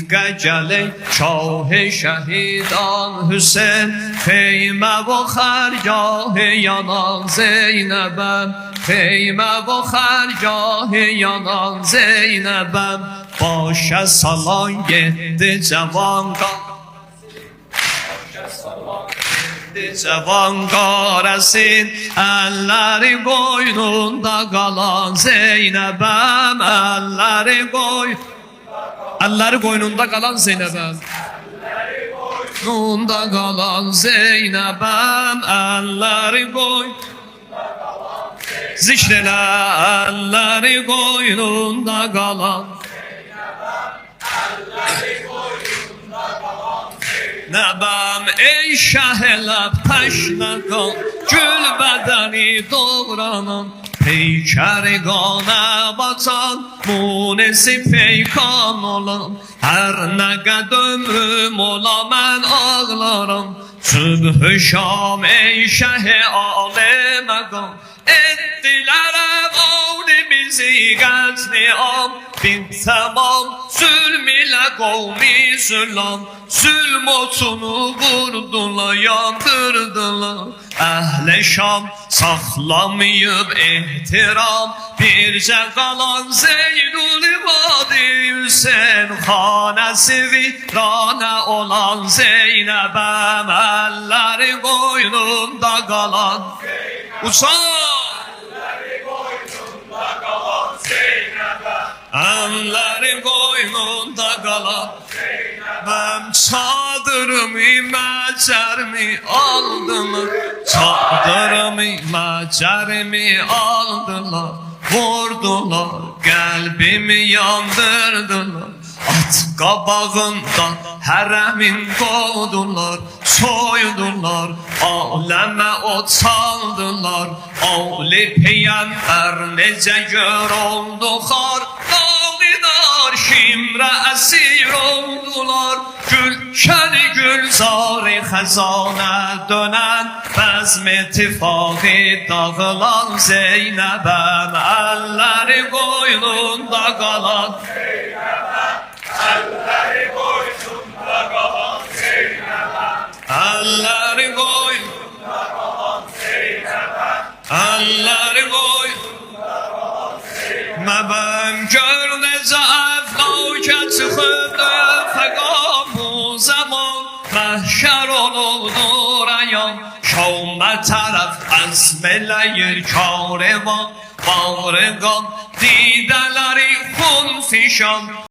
گجل شاه شهیدان حسین خیمه و خرگاه یانان زینبم خیمه و خرگاه یانان زینبم باشه سالان گهد Cavan qərasin əlləri qoynunda qalan Zeynəbəm əlləri qoynunda qalan Zeynəbəm qoynunda qalan Zeynəbəm əlləri qoynunda qalan zikr elə əlləri qoynunda qalan Nəbəm ey şəhələ pəşnəqan Gül bədəni doğranan Peykəri qanə bacan Munesi peykan olan Hər nə qəd ömrüm ola mən ağlaram Sübh-ü şam ey şəhi aləməqam Etdilər əvali bizi qəzni am Bin tamam zulm ilə qovmi züllam Zulm otunu vurdular, yandırdılar Əhl-i Şam saxlamayıb ehtiram Bircə qalan Zeynul-İbadi Hüseyin xanəsi viranə olan Zeynəbəm əlləri qoynunda qalan Uçan! Əlləri qoynunda qalan Zeynəbəm çadırımı, məcərimi aldılar Çadırımı, məcərimi aldılar Vurdular, qəlbimi yandırdılar At qabağından hərəmin qovdular Soydular, aləmə o çaldılar Ali peyyəmbər necə gör oldu xar Dağidar şimrə əsir oldular Gülşəni gülzari xəzanə dönən Bəzm ettifaqı dağılan Zeynəbəm Əlləri qoynunda qalan Zeynəbəm Əlləri qoynunda qalan Zeynəbəm Əlləri qoynunda qalan Zeynəbəm Əlləri qoynunda qalan Zeynəbəm Gör necə əflakə çıxıbdı fəqam bu zaman Məhşər olubdur ayan Şamə tərəf əzm eləyir karvan Bağrıqan didələri xun fişan